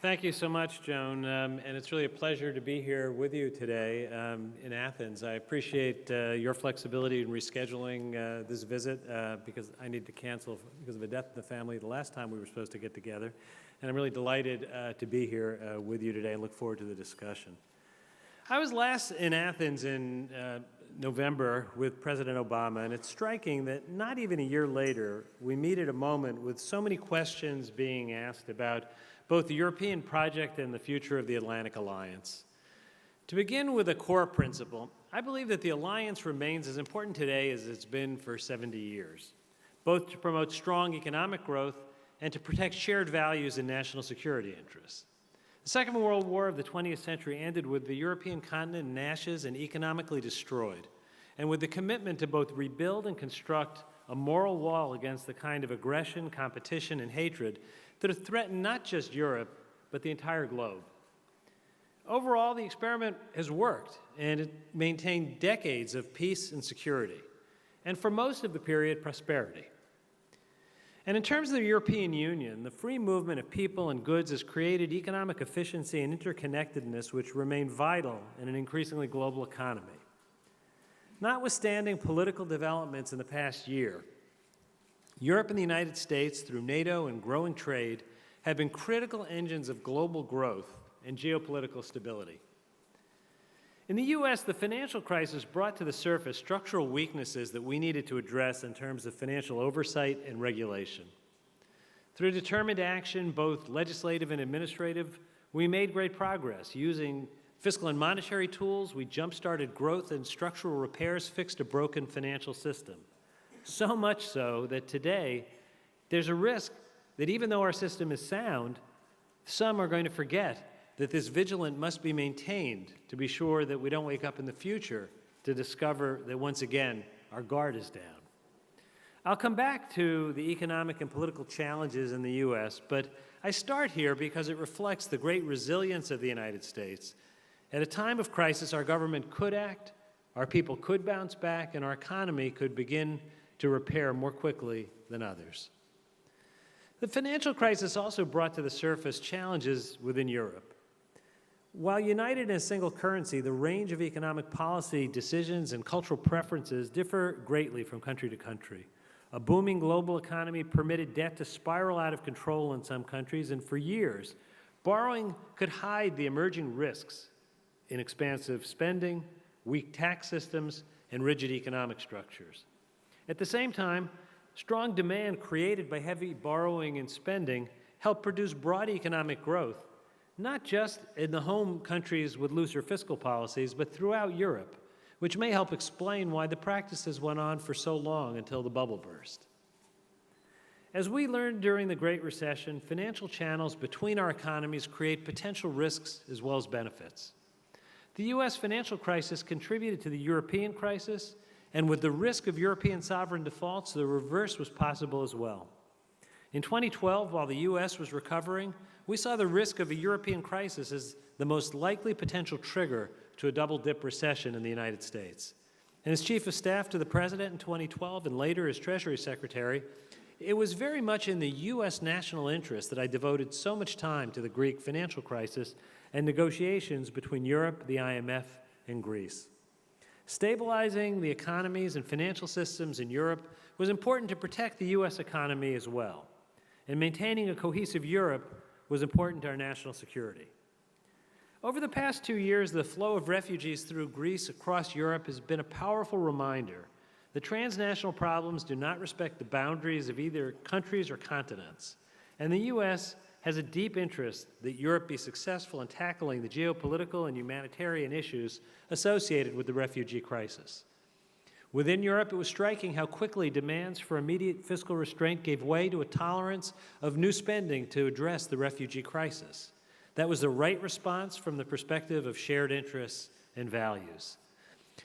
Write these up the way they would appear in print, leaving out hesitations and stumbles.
Thank you so much, Joan, and it's really a pleasure to be here with you today in Athens. I appreciate your flexibility in rescheduling this visit because I need to cancel because of a death in the family the last time we were supposed to get together. And I'm really delighted to be here with you today and look forward to the discussion. I was last in Athens in November with President Obama, and it's striking that not even a year later, we meet at a moment with so many questions being asked about both the European project and the future of the Atlantic Alliance. To begin with a core principle, I believe that the alliance remains as important today as it's been for 70 years, both to promote strong economic growth and to protect shared values and national security interests. The Second World War of the 20th century ended with the European continent in ashes and economically destroyed, and with the commitment to both rebuild and construct a moral wall against the kind of aggression, competition, and hatred that have threatened not just Europe, but the entire globe. Overall, the experiment has worked, and it maintained decades of peace and security, and for most of the period, prosperity. And in terms of the European Union, the free movement of people and goods has created economic efficiency and interconnectedness which remain vital in an increasingly global economy. Notwithstanding political developments in the past year, Europe and the United States, through NATO and growing trade, have been critical engines of global growth and geopolitical stability. In the U.S., the financial crisis brought to the surface structural weaknesses that we needed to address in terms of financial oversight and regulation. Through determined action, both legislative and administrative, we made great progress. Using fiscal and monetary tools, we jump-started growth and structural repairs fixed a broken financial system. So much so that today, there's a risk that even though our system is sound, some are going to forget that this vigilance must be maintained to be sure that we don't wake up in the future to discover that once again, our guard is down. I'll come back to the economic and political challenges in the U.S., but I start here because it reflects the great resilience of the United States. At a time of crisis, our government could act, our people could bounce back, and our economy could begin to repair more quickly than others. The financial crisis also brought to the surface challenges within Europe. While united in a single currency, the range of economic policy decisions and cultural preferences differ greatly from country to country. A booming global economy permitted debt to spiral out of control in some countries, and for years, borrowing could hide the emerging risks in expansive spending, weak tax systems, and rigid economic structures. At the same time, strong demand created by heavy borrowing and spending helped produce broad economic growth, not just in the home countries with looser fiscal policies, but throughout Europe, which may help explain why the practices went on for so long until the bubble burst. As we learned during the Great Recession, financial channels between our economies create potential risks as well as benefits. The U.S. financial crisis contributed to the European crisis, and with the risk of European sovereign defaults, the reverse was possible as well. In 2012, while the U.S. was recovering, we saw the risk of a European crisis as the most likely potential trigger to a double-dip recession in the United States. And as Chief of Staff to the President in 2012 and later as Treasury Secretary, it was very much in the U.S. national interest that I devoted so much time to the Greek financial crisis and negotiations between Europe, the IMF, and Greece. Stabilizing the economies and financial systems in Europe was important to protect the U.S. economy as well, and maintaining a cohesive Europe was important to our national security. Over the past 2 years, the flow of refugees through Greece across Europe has been a powerful reminder that transnational problems do not respect the boundaries of either countries or continents, and the U.S. has a deep interest that Europe be successful in tackling the geopolitical and humanitarian issues associated with the refugee crisis. Within Europe, it was striking how quickly demands for immediate fiscal restraint gave way to a tolerance of new spending to address the refugee crisis. That was the right response from the perspective of shared interests and values.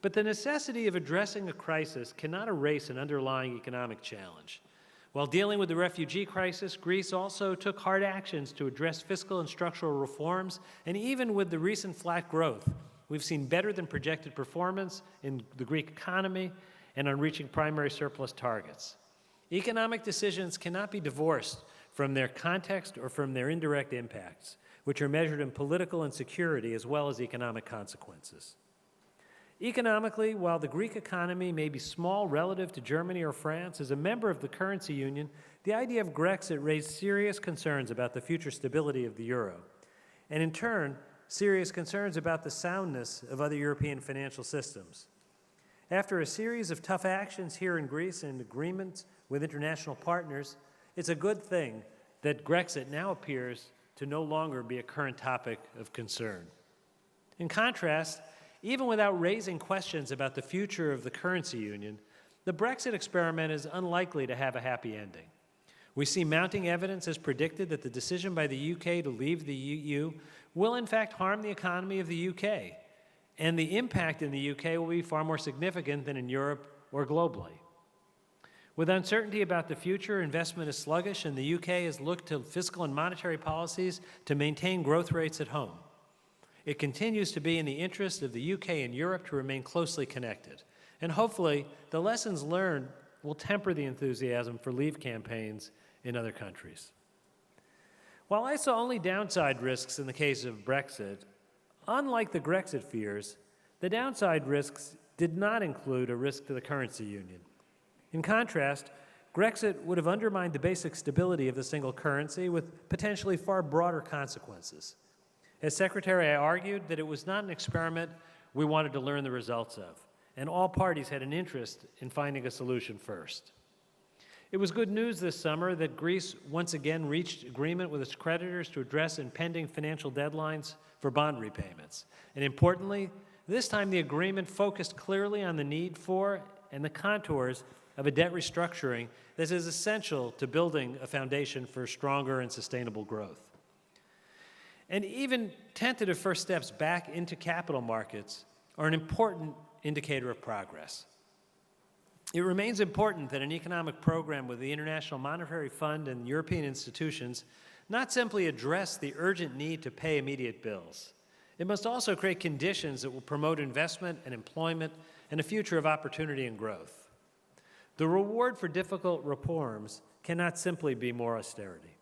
But the necessity of addressing a crisis cannot erase an underlying economic challenge. While dealing with the refugee crisis, Greece also took hard actions to address fiscal and structural reforms, and even with the recent flat growth, we've seen better than projected performance in the Greek economy and on reaching primary surplus targets. Economic decisions cannot be divorced from their context or from their indirect impacts. which are measured in political insecurity as well as economic consequences. Economically, while the Greek economy may be small relative to Germany or France, as a member of the currency union, the idea of Grexit raised serious concerns about the future stability of the euro, and in turn, serious concerns about the soundness of other European financial systems. After a series of tough actions here in Greece and agreements with international partners, it's a good thing that Grexit now appears to no longer be a current topic of concern. In contrast, even without raising questions about the future of the currency union, the Brexit experiment is unlikely to have a happy ending. We see mounting evidence as predicted that the decision by the UK to leave the EU will in fact harm the economy of the UK, and the impact in the UK will be far more significant than in Europe or globally. With uncertainty about the future, investment is sluggish, and the UK has looked to fiscal and monetary policies to maintain growth rates at home. It continues to be in the interest of the UK and Europe to remain closely connected, and hopefully the lessons learned will temper the enthusiasm for leave campaigns in other countries. While I saw only downside risks in the case of Brexit, unlike the Grexit fears, the downside risks did not include a risk to the currency union. In contrast, Grexit would have undermined the basic stability of the single currency with potentially far broader consequences. As Secretary, I argued that it was not an experiment we wanted to learn the results of, and all parties had an interest in finding a solution first. It was good news this summer that Greece once again reached agreement with its creditors to address impending financial deadlines for bond repayments. And importantly, this time the agreement focused clearly on the need for and the contours of a debt restructuring that is essential to building a foundation for stronger and sustainable growth. And even tentative first steps back into capital markets are an important indicator of progress. It remains important that an economic program with the International Monetary Fund and European institutions not simply address the urgent need to pay immediate bills. It must also create conditions that will promote investment and employment and a future of opportunity and growth. The reward for difficult reforms cannot simply be more austerity.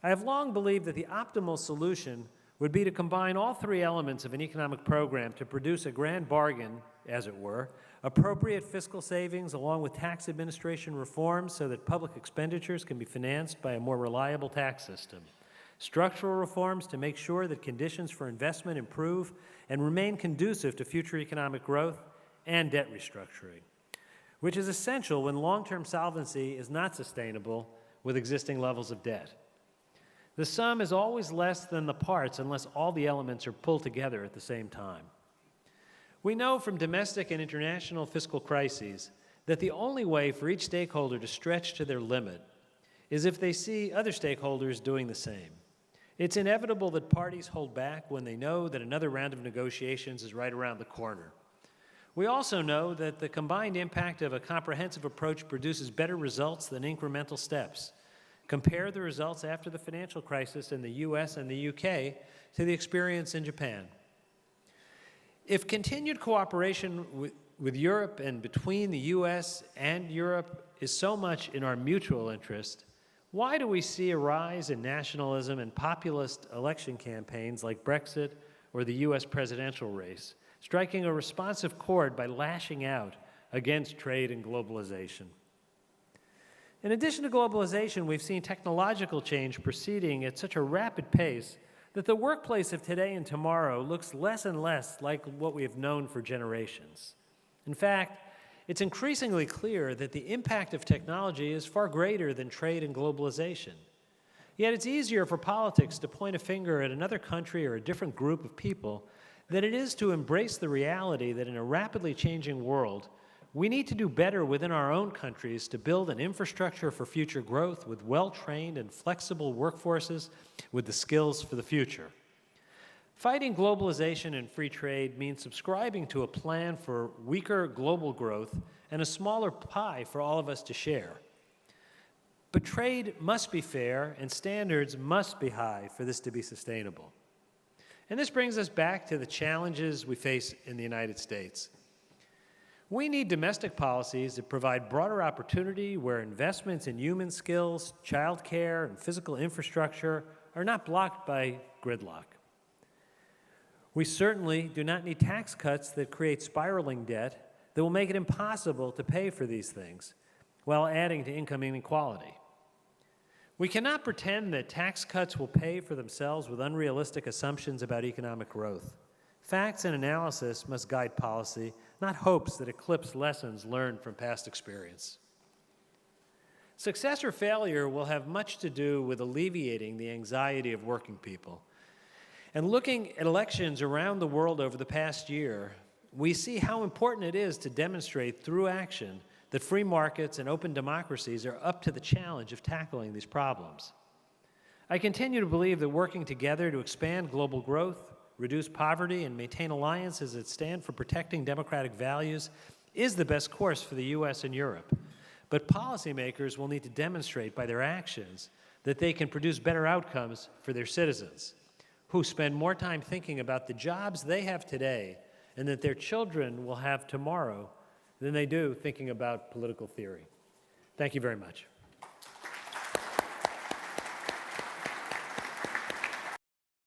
I have long believed that the optimal solution would be to combine all three elements of an economic program to produce a grand bargain, as it were, appropriate fiscal savings along with tax administration reforms so that public expenditures can be financed by a more reliable tax system, structural reforms to make sure that conditions for investment improve and remain conducive to future economic growth, and debt restructuring, which is essential when long-term solvency is not sustainable with existing levels of debt. The sum is always less than the parts unless all the elements are pulled together at the same time. We know from domestic and international fiscal crises that the only way for each stakeholder to stretch to their limit is if they see other stakeholders doing the same. It's inevitable that parties hold back when they know that another round of negotiations is right around the corner. We also know that the combined impact of a comprehensive approach produces better results than incremental steps. Compare the results after the financial crisis in the US and the UK to the experience in Japan. If continued cooperation with Europe and between the US and Europe is so much in our mutual interest, why do we see a rise in nationalism and populist election campaigns like Brexit or the US presidential race, striking a responsive chord by lashing out against trade and globalization? In addition to globalization, we've seen technological change proceeding at such a rapid pace that the workplace of today and tomorrow looks less and less like what we have known for generations. In fact, it's increasingly clear that the impact of technology is far greater than trade and globalization. Yet it's easier for politics to point a finger at another country or a different group of people than it is to embrace the reality that in a rapidly changing world, we need to do better within our own countries to build an infrastructure for future growth with well-trained and flexible workforces with the skills for the future. Fighting globalization and free trade means subscribing to a plan for weaker global growth and a smaller pie for all of us to share. But trade must be fair and standards must be high for this to be sustainable. And this brings us back to the challenges we face in the United States. We need domestic policies that provide broader opportunity where investments in human skills, childcare, and physical infrastructure are not blocked by gridlock. We certainly do not need tax cuts that create spiraling debt that will make it impossible to pay for these things while adding to income inequality. We cannot pretend that tax cuts will pay for themselves with unrealistic assumptions about economic growth. Facts and analysis must guide policy, not hopes that eclipse lessons learned from past experience. Success or failure will have much to do with alleviating the anxiety of working people. And looking at elections around the world over the past year, we see how important it is to demonstrate through action that free markets and open democracies are up to the challenge of tackling these problems. I continue to believe that working together to expand global growth, reduce poverty, and maintain alliances that stand for protecting democratic values is the best course for the U.S. and Europe. But policymakers will need to demonstrate by their actions that they can produce better outcomes for their citizens, who spend more time thinking about the jobs they have today and that their children will have tomorrow than they do thinking about political theory. Thank you very much.